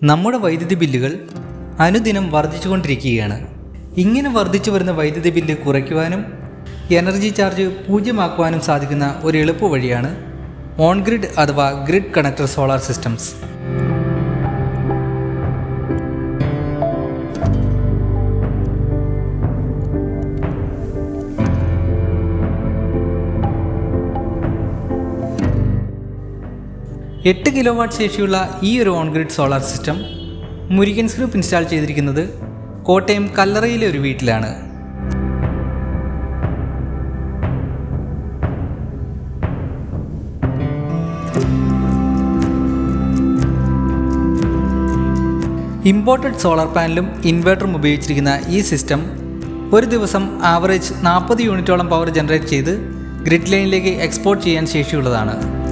നമ്മുടെ വൈദ്യുതി ബില്ലുകൾ അനുദിനം വർദ്ധിച്ചുകൊണ്ടിരിക്കുകയാണ്. ഇങ്ങനെ വർദ്ധിച്ചു വരുന്ന വൈദ്യുതി ബില്ല് കുറയ്ക്കുവാനും എനർജി ചാർജ് പൂജ്യമാക്കുവാനും സാധിക്കുന്ന ഒരു എളുപ്പ വഴിയാണ് ഓൺ ഗ്രിഡ് അഥവാ ഗ്രിഡ് കണക്ടർ സോളാർ സിസ്റ്റംസ്. എട്ട് കിലോവാട്ട് ശേഷിയുള്ള ഈ ഒരു on grid solar system Murickens group install ചെയ്തിരിക്കുന്നത് കോട്ടയം കല്ലറയിലെ ഒരു വീട്ടിലാണ്. ഇമ്പോർട്ടഡ് സോളാർ പാനലും ഇൻവെർട്ടറും ഉപയോഗിച്ചിരിക്കുന്ന ഈ സിസ്റ്റം ഒരു ദിവസം ആവറേജ് 40 യൂണിറ്റോളം പവർ ജനറേറ്റ് ചെയ്ത് ഗ്രിഡ് ലൈനിലേക്ക് എക്സ്പോർട്ട് ചെയ്യാൻ ശേഷിയുള്ളതാണ്.